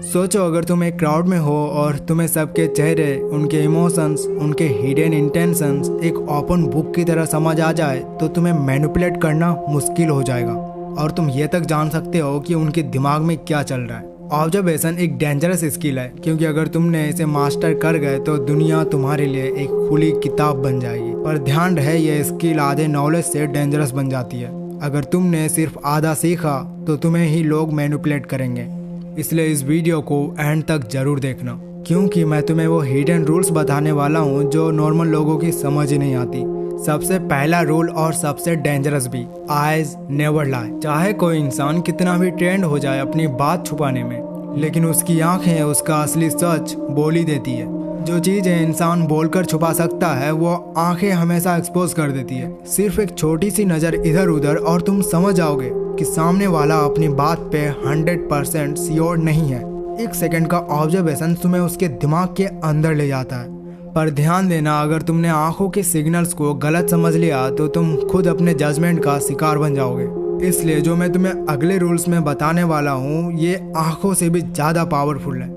सोचो अगर तुम एक क्राउड में हो और तुम्हें सबके चेहरे, उनके इमोशंस, उनके हिडन इंटेंशंस एक ओपन बुक की तरह समझ आ जाए तो तुम्हें मैनिपुलेट करना मुश्किल हो जाएगा और तुम ये तक जान सकते हो कि उनके दिमाग में क्या चल रहा है। ऑब्जर्वेशन एक डेंजरस स्किल है क्योंकि अगर तुमने इसे मास्टर कर गए तो दुनिया तुम्हारे लिए एक खुली किताब बन जाएगी। पर ध्यान रहे ये स्किल आधे नॉलेज से डेंजरस बन जाती है। अगर तुमने सिर्फ आधा सीखा तो तुम्हें ही लोग मैनिपुलेट करेंगे। इसलिए इस वीडियो को एंड तक जरूर देखना क्योंकि मैं तुम्हें वो हिडन रूल्स बताने वाला हूँ जो नॉर्मल लोगों की समझ ही नहीं आती। सबसे पहला रूल और सबसे डेंजरस भी, आइज नेवर लाई। चाहे कोई इंसान कितना भी ट्रेंड हो जाए अपनी बात छुपाने में, लेकिन उसकी आंखें उसका असली सच बोल ही देती है। जो चीजें इंसान बोलकर छुपा सकता है वो आंखें हमेशा एक्सपोज कर देती है। सिर्फ एक छोटी सी नजर इधर उधर और तुम समझ जाओगे कि सामने वाला अपनी बात पे 100% श्योर नहीं है। एक सेकंड का ऑब्जर्वेशन तुम्हें उसके दिमाग के अंदर ले जाता है। पर ध्यान देना, अगर तुमने आंखों के सिग्नल्स को गलत समझ लिया तो तुम खुद अपने जजमेंट का शिकार बन जाओगे। इसलिए जो मैं तुम्हें अगले रूल्स में बताने वाला हूँ ये आंखों से भी ज्यादा पावरफुल है।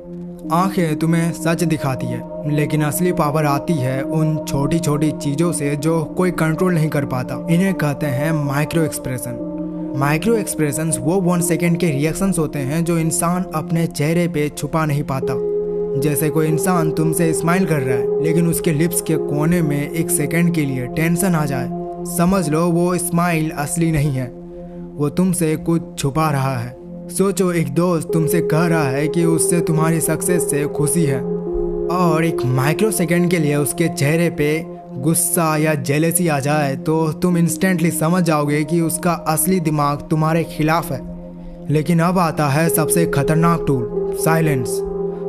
आंखें तुम्हें सच दिखाती है लेकिन असली पावर आती है उन छोटी छोटी चीजों से जो कोई कंट्रोल नहीं कर पाता। इन्हें कहते हैं माइक्रो एक्सप्रेशन। माइक्रो एक्सप्रेशंस वो 1 सेकेंड के रिएक्शंस होते हैं जो इंसान अपने चेहरे पे छुपा नहीं पाता। जैसे कोई इंसान तुमसे स्माइल कर रहा है लेकिन उसके लिप्स के कोने में 1 सेकेंड के लिए टेंशन आ जाए, समझ लो वो स्माइल असली नहीं है, वो तुमसे कुछ छुपा रहा है। सोचो एक दोस्त तुमसे कह रहा है कि उससे तुम्हारी सक्सेस से खुशी है और एक माइक्रो सेकेंड के लिए उसके चेहरे पे गुस्सा या जेलेसी आ जाए तो तुम इंस्टेंटली समझ जाओगे कि उसका असली दिमाग तुम्हारे खिलाफ है। लेकिन अब आता है सबसे खतरनाक टूल, साइलेंस।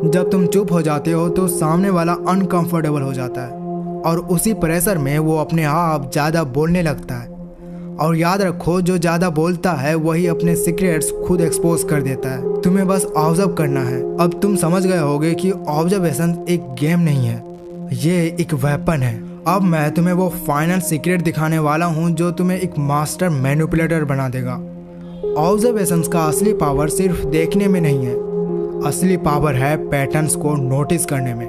जब तुम चुप हो जाते हो तो सामने वाला अनकंफर्टेबल हो जाता है और उसी प्रेशर में वो अपने आप ज़्यादा बोलने लगता है। और याद रखो, जो ज़्यादा बोलता है वही अपने सीक्रेट्स खुद एक्सपोज कर देता है। तुम्हें बस ऑब्जर्व करना है। अब तुम समझ गए होगे कि ऑब्जर्वेशन एक गेम नहीं है, ये एक वेपन है। अब मैं तुम्हें वो फाइनल सीक्रेट दिखाने वाला हूँ जो तुम्हें एक मास्टर मैनिपुलेटर बना देगा। ऑब्जर्वेशंस का असली पावर सिर्फ देखने में नहीं है, असली पावर है पैटर्न्स को नोटिस करने में।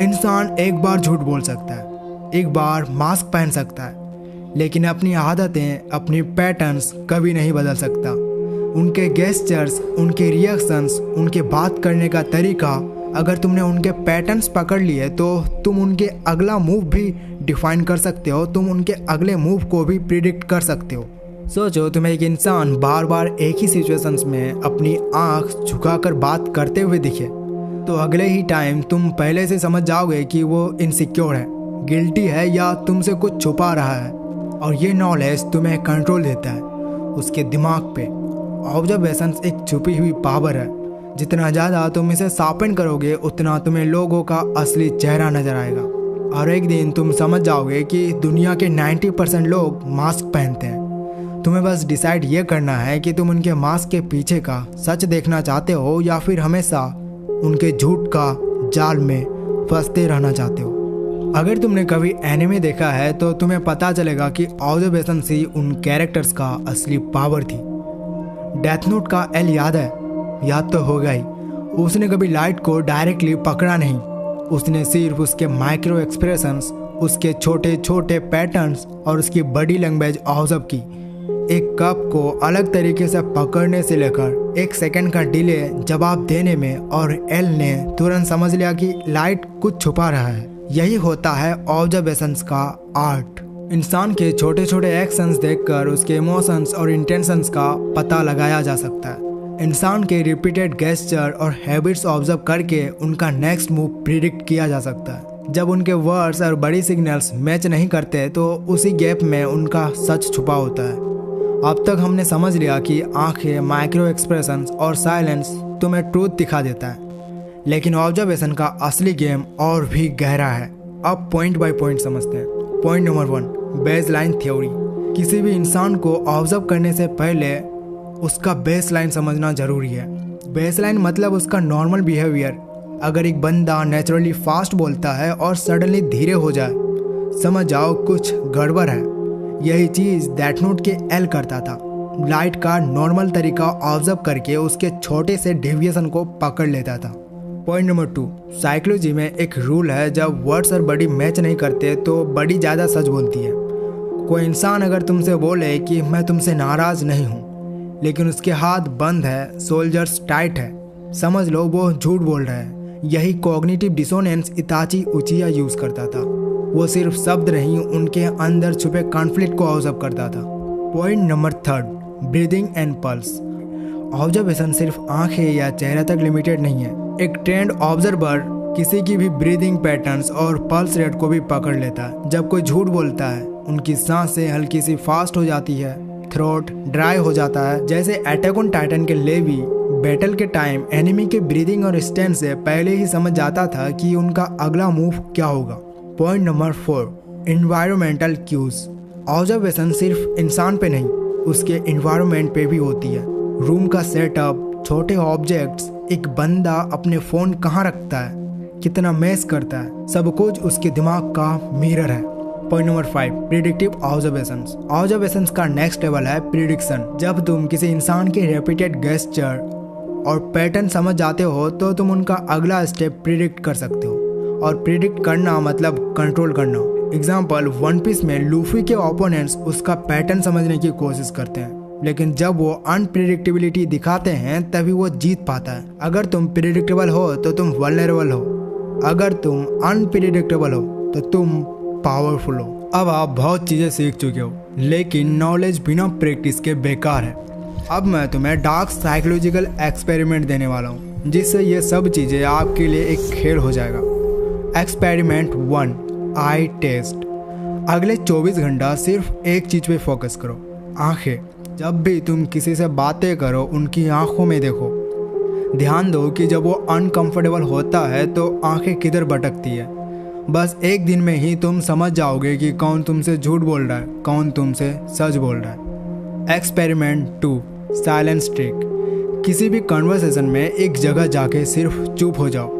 इंसान एक बार झूठ बोल सकता है, एक बार मास्क पहन सकता है, लेकिन अपनी आदतें, अपनी पैटर्न्स कभी नहीं बदल सकता। उनके गेस्चर्स, उनके रिएक्शंस, उनके बात करने का तरीका, अगर तुमने उनके पैटर्न्स पकड़ लिए तो तुम उनके अगला मूव भी डिफाइन कर सकते हो, तुम उनके अगले मूव को भी प्रिडिक्ट कर सकते हो। सोचो तुम्हें एक इंसान बार बार एक ही सिचुएशंस में अपनी आंख झुकाकर बात करते हुए दिखे तो अगले ही टाइम तुम पहले से समझ जाओगे कि वो इनसिक्योर है, गिल्टी है या तुमसे कुछ छुपा रहा है। और ये नॉलेज तुम्हें कंट्रोल देता है उसके दिमाग पे। ऑब्जर्वेशन एक छुपी हुई पावर है, जितना ज़्यादा तुम इसे शार्पन करोगे उतना तुम्हें लोगों का असली चेहरा नजर आएगा। और एक दिन तुम समझ जाओगे कि दुनिया के 90% लोग मास्क पहनते हैं। तुम्हें बस डिसाइड ये करना है कि तुम उनके मास्क के पीछे का सच देखना चाहते हो या फिर हमेशा उनके झूठ का जाल में फंसते रहना चाहते हो। अगर तुमने कभी एनिमे देखा है तो तुम्हें पता चलेगा कि ऑब्जर्वेशन से उन कैरेक्टर्स का असली पावर थी। डेथ नोट का एल याद है? याद तो होगा ही। उसने कभी लाइट को डायरेक्टली पकड़ा नहीं, उसने सिर्फ उसके माइक्रो एक्सप्रेशंस, उसके छोटे छोटे पैटर्न्स और उसकी बॉडी लैंग्वेज ऑब्जर्व की। एक कप को अलग तरीके से पकड़ने से लेकर 1 सेकंड का डिले जवाब देने में, और एल ने तुरंत समझ लिया कि लाइट कुछ छुपा रहा है। यही होता है ऑब्जर्वेशंस का आर्ट। इंसान के छोटे छोटे एक्शंस देखकर उसके इमोशंस और इंटेंशंस का पता लगाया जा सकता है। इंसान के रिपीटेड गेस्चर और हैबिट्स ऑब्जर्व करके उनका नेक्स्ट मूव प्रिडिक्ट किया जा सकता है। जब उनके वर्ड्स और बड़ी सिग्नल्स मैच नहीं करते तो उसी गैप में उनका सच छुपा होता है। अब तक हमने समझ लिया कि आंखें, माइक्रो एक्सप्रेशंस और साइलेंस तुम्हें ट्रूथ दिखा देता है, लेकिन ऑब्जर्वेशन का असली गेम और भी गहरा है। अब पॉइंट बाय पॉइंट समझते हैं। Point number 1, baseline theory. किसी भी इंसान को ऑब्जर्व करने से पहले उसका बेसलाइन समझना जरूरी है। बेसलाइन मतलब उसका नॉर्मल बिहेवियर। अगर एक बंदा नेचुरली फास्ट बोलता है और सडनली धीरे हो जाए, समझ जाओ कुछ गड़बड़ है। यही चीज़ डेथ नोट के एल करता था। लाइट का नॉर्मल तरीका ऑब्जर्व करके उसके छोटे से डेविएशन को पकड़ लेता था। पॉइंट नंबर 2, साइकोलॉजी में एक रूल है, जब वर्ड्स और बॉडी मैच नहीं करते तो बॉडी ज़्यादा सच बोलती है। कोई इंसान अगर तुमसे बोले कि मैं तुमसे नाराज़ नहीं हूँ, लेकिन उसके हाथ बंद है, शोल्डर्स टाइट है, समझ लो वो झूठ बोल रहा है। यही कॉग्निटिव डिसोनेंस इताची उचिया यूज़ करता था। वो सिर्फ शब्द नहीं, उनके अंदर छुपे कॉन्फ्लिक्ट को ऑब्जर्व करता था। Point number 3, breathing and pulse. Observation सिर्फ आंखें या चेहरा तक लिमिटेड नहीं है। एक ट्रेंड ऑब्जर्वर किसी की भी ब्रीदिंग पैटर्न्स और पल्स रेट को भी पकड़ लेता है। जब कोई झूठ बोलता है, उनकी सांसें हल्की सी फास्ट हो जाती है, थ्रोट ड्राई हो जाता है। जैसे अटैक ऑन टाइटन के लेवी बैटल के टाइम एनिमी के ब्रीदिंग और स्टैंड से पहले ही समझ जाता था कि उनका अगला मूव क्या होगा। Point number 4, environmental cues. Observation सिर्फ इंसान पे नहीं, उसके एनवायरनमेंट पे भी होती है। रूम का सेटअप, छोटे ऑब्जेक्ट्स, एक बंदा अपने फ़ोन कहाँ रखता है, कितना मैस करता है, सब कुछ उसके दिमाग का मिरर है। Point number 5, predictive observations. Observations का नेक्स्ट लेवल है प्रिडिक्शन। जब तुम किसी इंसान के रिपीटेड गेस्चर और पैटर्न समझ जाते हो तो तुम उनका अगला स्टेप प्रिडिक्ट कर सकते हो। और प्रिडिक्ट करना मतलब कंट्रोल करना। एग्जाम्पल, वन पीस में लूफी के ओपोनेंट्स उसका पैटर्न समझने की कोशिश करते हैं, लेकिन जब वो अनप्रिडिक्टेबिलिटी दिखाते हैं तभी वो जीत पाता है। अगर तुम प्रिडिक्टेबल हो तो तुम वल्नरेबल हो, अगर तुम अनप्रिडिक्टेबल हो तो तुम पावरफुल हो। अब आप बहुत चीज़ें सीख चुके हो, लेकिन नॉलेज बिना प्रैक्टिस के बेकार है। अब मैं तुम्हें डार्क साइकोलॉजिकल एक्सपेरिमेंट देने वाला हूँ, जिससे ये सब चीज़ें आपके लिए एक खेल हो जाएगा। एक्सपेरिमेंट 1, आई टेस्ट। अगले 24 घंटा सिर्फ एक चीज़ पे फोकस करो, आंखें। जब भी तुम किसी से बातें करो, उनकी आंखों में देखो। ध्यान दो कि जब वो अनकंफर्टेबल होता है तो आंखें किधर भटकती है। बस एक दिन में ही तुम समझ जाओगे कि कौन तुमसे झूठ बोल रहा है, कौन तुमसे सच बोल रहा है। Experiment 2, silence trick. किसी भी कन्वर्सेशन में एक जगह जाके सिर्फ चुप हो जाओ।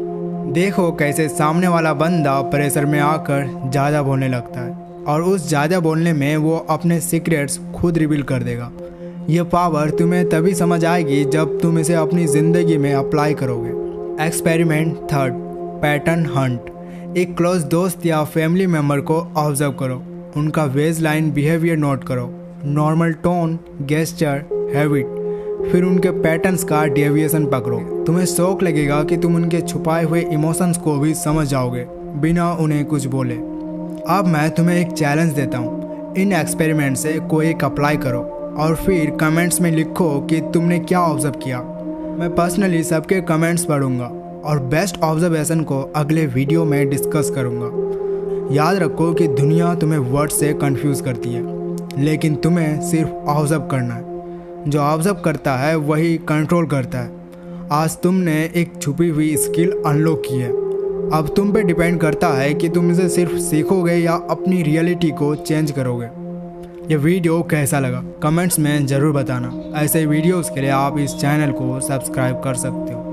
देखो कैसे सामने वाला बंदा प्रेशर में आकर ज़्यादा बोलने लगता है, और उस ज़्यादा बोलने में वो अपने सीक्रेट्स खुद रिवील कर देगा। ये पावर तुम्हें तभी समझ आएगी जब तुम इसे अपनी ज़िंदगी में अप्लाई करोगे। Experiment 3, pattern Hunt. एक क्लोज दोस्त या फैमिली मेम्बर को ऑब्जर्व करो, उनका बेस लाइन बिहेवियर नोट करो, नॉर्मल टोन, गेस्चर, हैबिट, फिर उनके पैटर्न्स का डेविएशन पकड़ो। तुम्हें शौक लगेगा कि तुम उनके छुपाए हुए इमोशंस को भी समझ जाओगे बिना उन्हें कुछ बोले। अब मैं तुम्हें एक चैलेंज देता हूँ, इन एक्सपेरिमेंट से कोई एक अप्लाई करो और फिर कमेंट्स में लिखो कि तुमने क्या ऑब्जर्व किया। मैं पर्सनली सबके कमेंट्स पढ़ूंगा और बेस्ट ऑब्जर्वेशन को अगले वीडियो में डिस्कस करूंगा। याद रखो कि दुनिया तुम्हें वर्ड से कंफ्यूज करती है, लेकिन तुम्हें सिर्फ ऑब्जर्व करना है। जो ऑब्जर्व करता है वही कंट्रोल करता है। आज तुमने एक छुपी हुई स्किल अनलॉक की है। अब तुम पे डिपेंड करता है कि तुम इसे सिर्फ सीखोगे या अपनी रियलिटी को चेंज करोगे। ये वीडियो कैसा लगा कमेंट्स में ज़रूर बताना। ऐसे वीडियोस के लिए आप इस चैनल को सब्सक्राइब कर सकते हो।